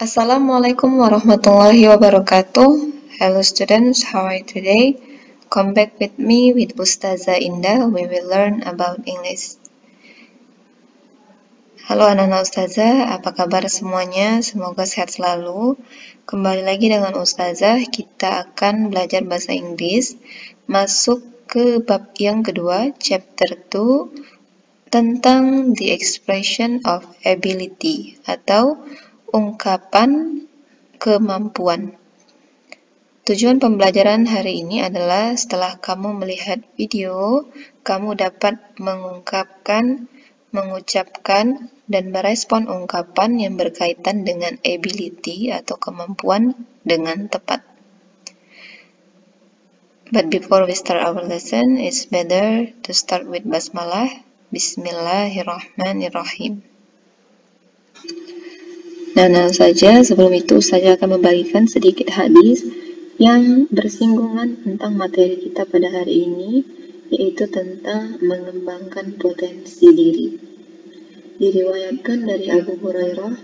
Assalamualaikum warahmatullahi wabarakatuh. Hello students, how are you today? Come back with me with Ustazah Indah. We will learn about English. Halo anak-anak Ustazah, apa kabar semuanya? Semoga sehat selalu. Kembali lagi dengan Ustazah, kita akan belajar bahasa Inggris. Masuk ke bab yang kedua, chapter 2, tentang the expression of ability atau ungkapan kemampuan. Tujuan pembelajaran hari ini adalah setelah kamu melihat video, kamu dapat mengungkapkan, mengucapkan, dan merespon ungkapan yang berkaitan dengan ability atau kemampuan dengan tepat. But before we start our lesson, it's better to start with basmalah. Bismillahirrahmanirrahim. Nah, saja sebelum itu saya akan membagikan sedikit hadis yang bersinggungan tentang materi kita pada hari ini, yaitu tentang mengembangkan potensi diri. Diriwayatkan dari Abu Hurairah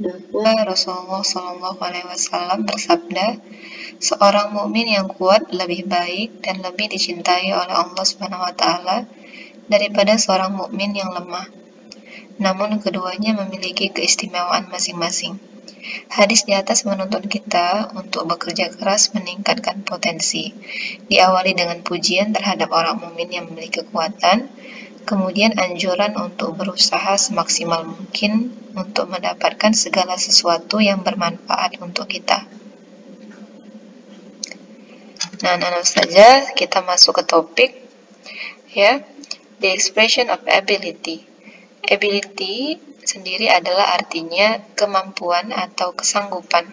bahwa Rasulullah SAW bersabda, seorang mukmin yang kuat lebih baik dan lebih dicintai oleh Allah SWT daripada seorang mukmin yang lemah. Namun keduanya memiliki keistimewaan masing-masing. Hadis di atas menuntun kita untuk bekerja keras meningkatkan potensi. Diawali dengan pujian terhadap orang mukmin yang memiliki kekuatan, kemudian anjuran untuk berusaha semaksimal mungkin untuk mendapatkan segala sesuatu yang bermanfaat untuk kita. Nah, saja kita masuk ke topik, ya, the expression of ability. Ability sendiri adalah artinya kemampuan atau kesanggupan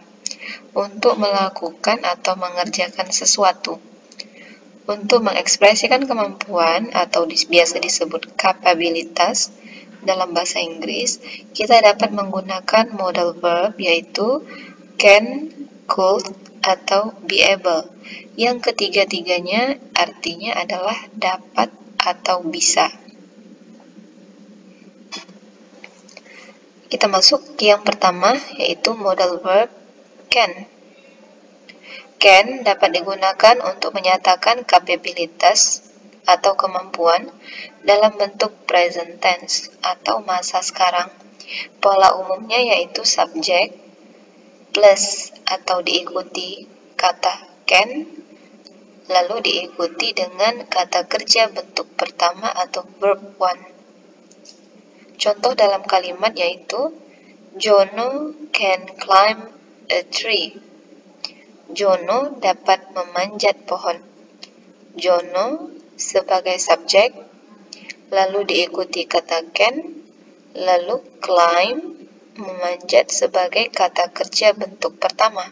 untuk melakukan atau mengerjakan sesuatu. Untuk mengekspresikan kemampuan atau biasa disebut kapabilitas dalam bahasa Inggris, kita dapat menggunakan modal verb yaitu can, could, atau be able. Yang ketiga-tiganya artinya adalah dapat atau bisa. Kita masuk ke yang pertama, yaitu modal verb can. Can dapat digunakan untuk menyatakan kapabilitas atau kemampuan dalam bentuk present tense atau masa sekarang. Pola umumnya yaitu subjek plus atau diikuti kata can, lalu diikuti dengan kata kerja bentuk pertama atau verb one. Contoh dalam kalimat yaitu Jono can climb a tree. Jono dapat memanjat pohon. Jono sebagai subjek, lalu diikuti kata can, lalu climb, memanjat sebagai kata kerja bentuk pertama.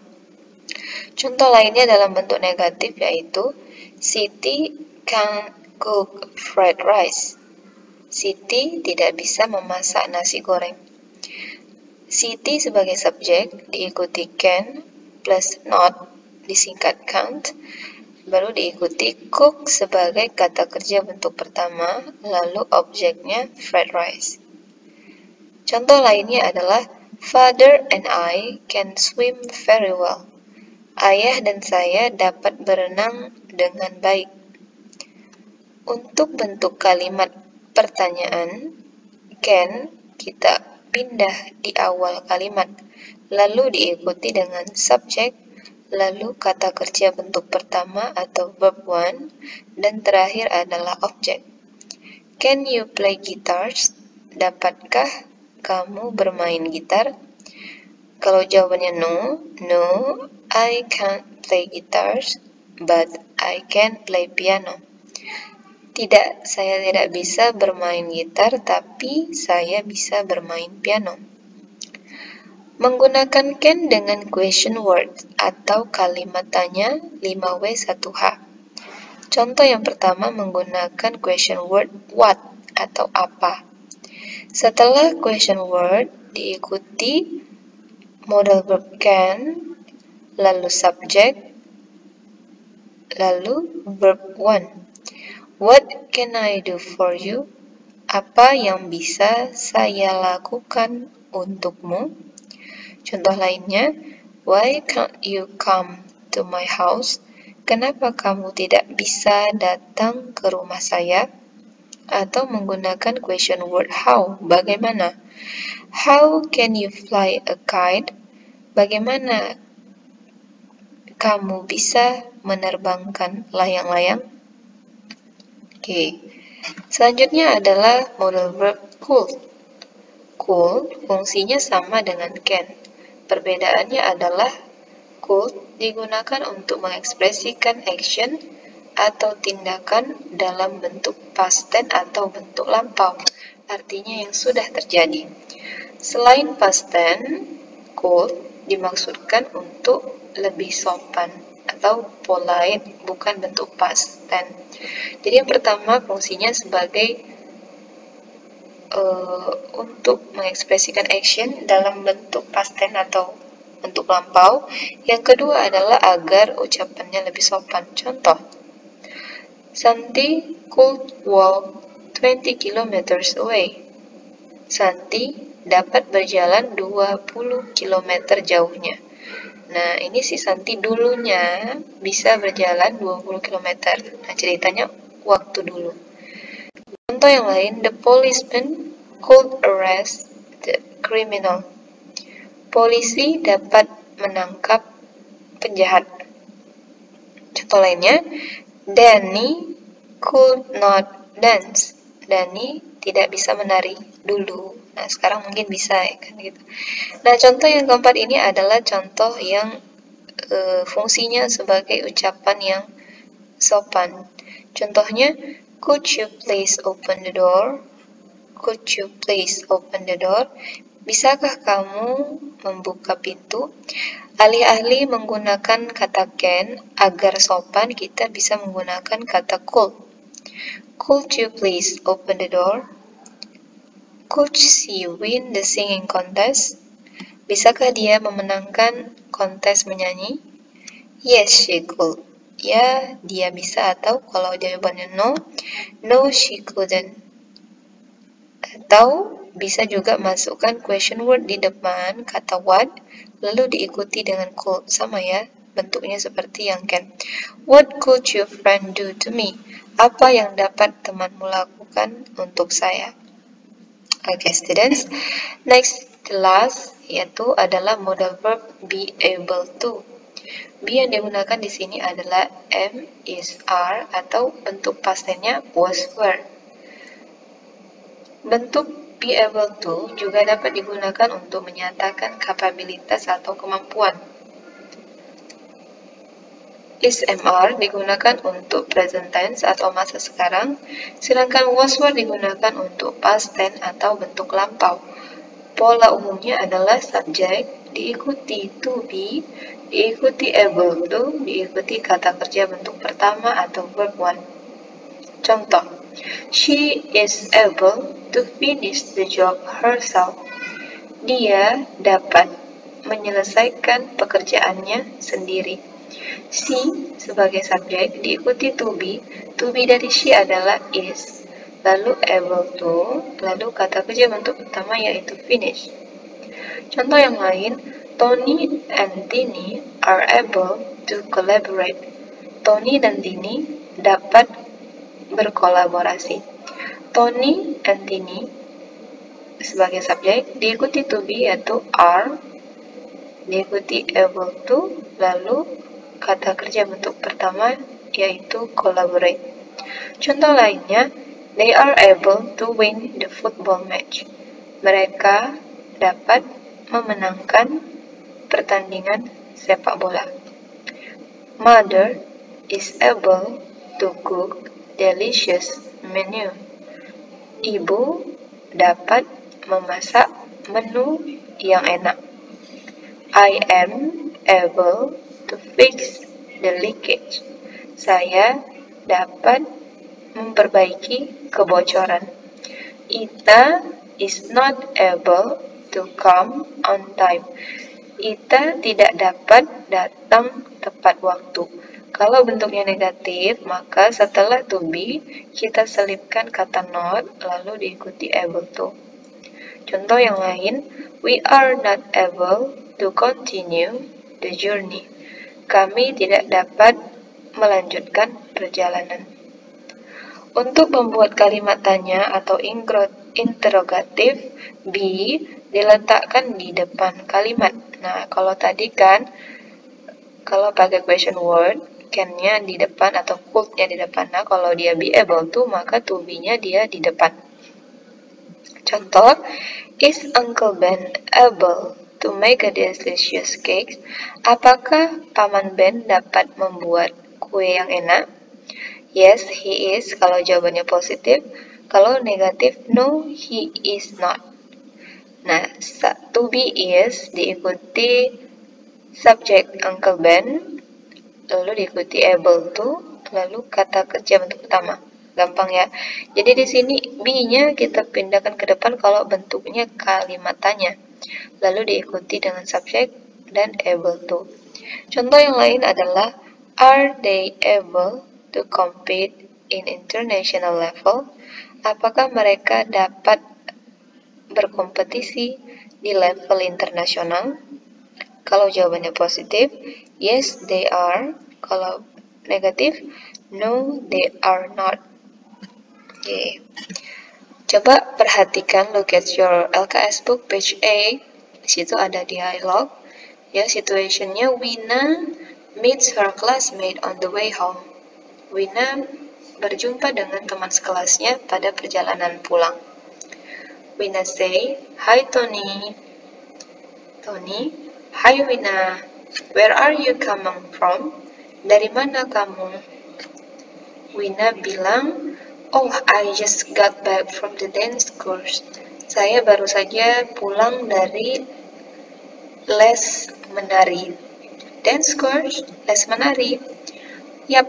Contoh lainnya dalam bentuk negatif yaitu Siti can't cook fried rice. Siti tidak bisa memasak nasi goreng. Siti sebagai subjek diikuti can plus not disingkat can't, baru diikuti cook sebagai kata kerja bentuk pertama, lalu objeknya fried rice. Contoh lainnya adalah Father and I can swim very well. Ayah dan saya dapat berenang dengan baik. Untuk bentuk kalimat pertanyaan, can kita pindah di awal kalimat, lalu diikuti dengan subjek, lalu kata kerja bentuk pertama atau verb one, dan terakhir adalah objek. Can you play guitars? Dapatkah kamu bermain gitar? Kalau jawabannya no, I can't play guitars, but I can play piano. Tidak, saya tidak bisa bermain gitar, tapi saya bisa bermain piano. Menggunakan can dengan question word atau kalimat tanya 5W1H. Contoh yang pertama menggunakan question word what atau apa. Setelah question word diikuti modal verb can, lalu subject, lalu verb one. What can I do for you? Apa yang bisa saya lakukan untukmu? Contoh lainnya, why can't you come to my house? Kenapa kamu tidak bisa datang ke rumah saya? Atau menggunakan question word how, bagaimana? How can you fly a kite? Bagaimana kamu bisa menerbangkan layang-layang? Oke. Selanjutnya adalah modal verb could. Could fungsinya sama dengan can. Perbedaannya adalah could digunakan untuk mengekspresikan action atau tindakan dalam bentuk past tense atau bentuk lampau, artinya yang sudah terjadi. Selain past tense, could dimaksudkan untuk lebih sopan atau polite, bukan bentuk past tense. Jadi yang pertama fungsinya sebagai untuk mengekspresikan action dalam bentuk past tense atau bentuk lampau. Yang kedua adalah agar ucapannya lebih sopan. Contoh, Santi could walk 20 kilometers away. Santi dapat berjalan 20 km jauhnya. Nah, ini si Santi dulunya bisa berjalan 20 km. Nah, ceritanya waktu dulu. Contoh yang lain, the policeman could arrest the criminal. Polisi dapat menangkap penjahat. Contoh lainnya, Danny could not dance. Danny tidak bisa menari dulu. Nah, sekarang mungkin bisa ya kan gitu. Nah, contoh yang keempat ini adalah contoh yang fungsinya sebagai ucapan yang sopan. Contohnya, could you please open the door? Could you please open the door? Bisakah kamu membuka pintu? Alih-alih menggunakan kata can, agar sopan kita bisa menggunakan kata could. Could you please open the door? Could she win the singing contest? Bisakah dia memenangkan kontes menyanyi? Yes, she could. Ya, dia bisa, atau kalau jawabannya no, no, she couldn't. Atau bisa juga masukkan question word di depan kata what, lalu diikuti dengan could, sama ya, bentuknya seperti yang can. What could your friend do to me? Apa yang dapat temanmu lakukan untuk saya? Okay, students. Next, the last, yaitu adalah modal verb be able to. Be yang digunakan di sini adalah am, is, are, atau bentuk past tense-nya was, were. Bentuk be able to juga dapat digunakan untuk menyatakan kapabilitas atau kemampuan. Is, am, are digunakan untuk present tense atau masa sekarang, sedangkan was, were digunakan untuk past tense atau bentuk lampau. Pola umumnya adalah subjek, diikuti to be, diikuti able to, diikuti kata kerja bentuk pertama atau verb one. Contoh, she is able to finish the job herself. Dia dapat menyelesaikan pekerjaannya sendiri. She sebagai subjek diikuti to be dari she adalah is, lalu able to, lalu kata kerja bentuk pertama yaitu finish. Contoh yang lain, Tony and Tini are able to collaborate. Tony dan Tini dapat berkolaborasi. Tony and Tini sebagai subjek diikuti to be yaitu are, diikuti able to, lalu kata kerja bentuk pertama yaitu collaborate. Contoh lainnya, they are able to win the football match. Mereka dapat memenangkan pertandingan sepak bola. Mother is able to cook delicious menu. Ibu dapat memasak menu yang enak. I am able to fix the leakage. Saya dapat memperbaiki kebocoran. Ita is not able to come on time. Ita tidak dapat datang tepat waktu. Kalau bentuknya negatif, maka setelah to be, kita selipkan kata not, lalu diikuti able to. Contoh yang lain, we are not able to continue the journey. Kami tidak dapat melanjutkan perjalanan. Untuk membuat kalimat tanya atau interrogatif, be diletakkan di depan kalimat. Nah, kalau tadi kan, kalau pakai question word, can-nya di depan atau could-nya di depan. Nah, kalau dia be able to, maka to be-nya dia di depan. Contoh, is Uncle Ben able to make a delicious cake? Apakah Paman Ben dapat membuat kue yang enak? Yes, he is, kalau jawabannya positif. Kalau negatif, no, he is not. Nah, to be is diikuti subjek Uncle Ben, lalu diikuti able to, lalu kata kerja bentuk utama. Gampang ya. Jadi di sini be-nya kita pindahkan ke depan kalau bentuknya kalimat tanya. Lalu diikuti dengan subjek dan able to. Contoh yang lain adalah, are they able to compete in international level? Apakah mereka dapat berkompetisi di level internasional? Kalau jawabannya positif, yes they are. Kalau negatif, no they are not. Okay. Coba perhatikan, look at your LKS book page A. Di situ ada dialog. Ya, situationnya Wina meets her classmate on the way home. Wina berjumpa dengan teman sekelasnya pada perjalanan pulang. Wina say, hi Tony. Tony, hi Wina. Where are you coming from? Dari mana kamu? Wina bilang, oh, I just got back from the dance course. Saya baru saja pulang dari les menari. Dance course? Les menari? Yap,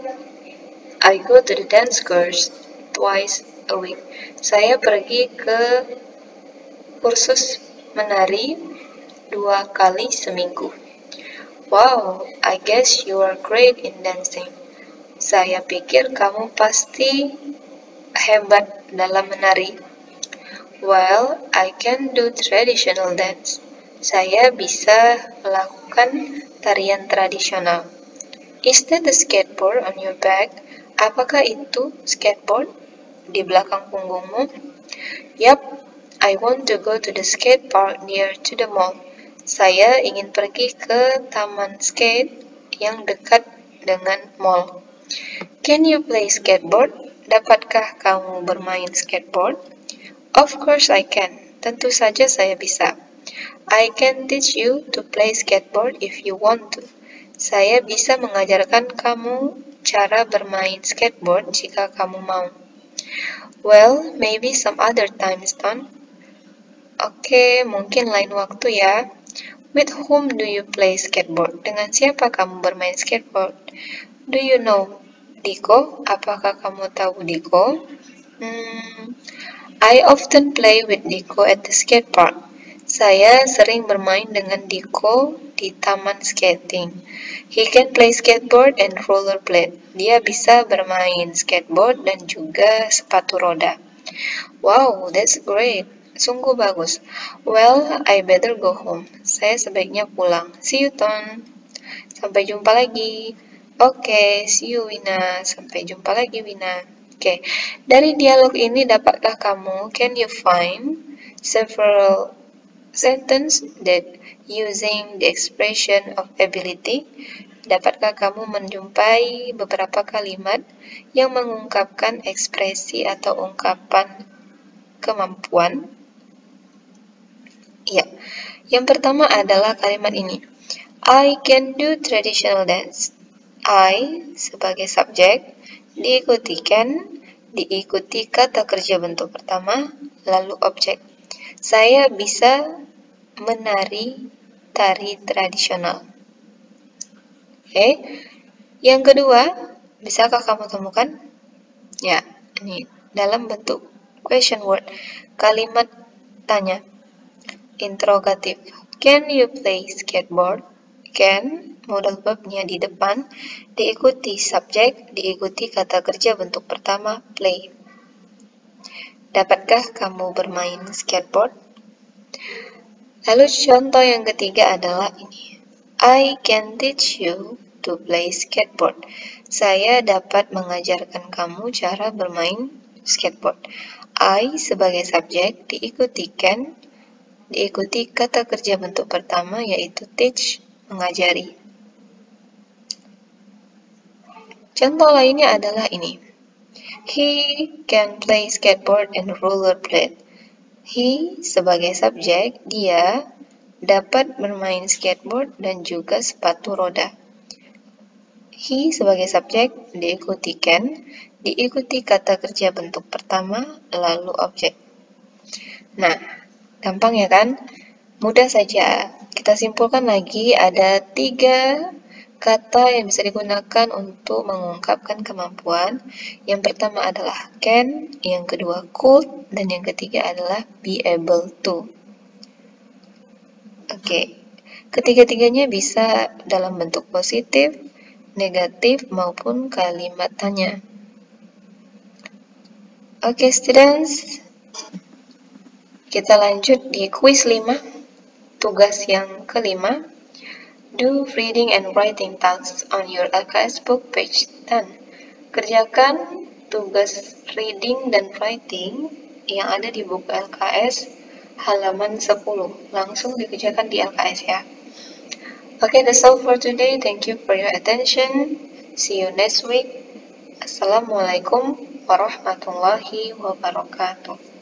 I go to the dance course twice a week. Saya pergi ke kursus menari 2 kali seminggu. Wow, I guess you are great in dancing. Saya pikir kamu pasti hebat dalam menari. Well, I can do traditional dance. Saya bisa melakukan tarian tradisional. Is that a skateboard on your back? Apakah itu skateboard di belakang punggungmu? Yup, I want to go to the skate park near to the mall. Saya ingin pergi ke taman skate yang dekat dengan mall. Can you play skateboard? Dapatkah kamu bermain skateboard? Of course I can. Tentu saja saya bisa. I can teach you to play skateboard if you want to. Saya bisa mengajarkan kamu cara bermain skateboard jika kamu mau. Well, maybe some other time, Stone. Oke, mungkin lain waktu ya. With whom do you play skateboard? Dengan siapa kamu bermain skateboard? Do you know Diko? Apakah kamu tahu Diko? I often play with Diko at the skate park. Saya sering bermain dengan Diko di taman skating. He can play skateboard and rollerblade. Dia bisa bermain skateboard dan juga sepatu roda. Wow, that's great. Sungguh bagus. Well, I better go home. Saya sebaiknya pulang. See you, Ton. Sampai jumpa lagi. Oke, see you, Wina. Sampai jumpa lagi, Wina. Oke, dari dialog ini dapatkah kamu, can you find several sentence that using the expression of ability? Dapatkah kamu menjumpai beberapa kalimat yang mengungkapkan ekspresi atau ungkapan kemampuan? Ya, yang pertama adalah kalimat ini. I can do traditional dance. I sebagai subjek, diikuti can, diikuti kata kerja bentuk pertama, lalu objek. Saya bisa menari tari tradisional. Oke, yang kedua, bisakah kamu temukan? Ya, ini dalam bentuk question word, kalimat tanya, interrogatif. Can you play skateboard? Can, modal verbnya di depan, diikuti subjek, diikuti kata kerja bentuk pertama, play. Dapatkah kamu bermain skateboard? Lalu contoh yang ketiga adalah ini. I can teach you to play skateboard. Saya dapat mengajarkan kamu cara bermain skateboard. I sebagai subjek diikuti can, diikuti kata kerja bentuk pertama yaitu teach, mengajari. Contoh lainnya adalah ini. He can play skateboard and rollerblade. He sebagai subjek, dia dapat bermain skateboard dan juga sepatu roda. He sebagai subjek diikuti can, diikuti kata kerja bentuk pertama, lalu objek. Nah, gampang ya kan? Mudah saja. Kita simpulkan lagi, ada 3 kata yang bisa digunakan untuk mengungkapkan kemampuan. Yang pertama adalah can, yang kedua could, dan yang ketiga adalah be able to. Oke, ketiga-tiganya bisa dalam bentuk positif, negatif, maupun kalimat tanya. Oke, students, kita lanjut di quiz 5, tugas yang kelima. Do reading and writing tasks on your LKS book page 10. Kerjakan tugas reading dan writing yang ada di buku LKS halaman 10. Langsung dikerjakan di LKS ya. Okay, that's all for today. Thank you for your attention. See you next week. Assalamualaikum warahmatullahi wabarakatuh.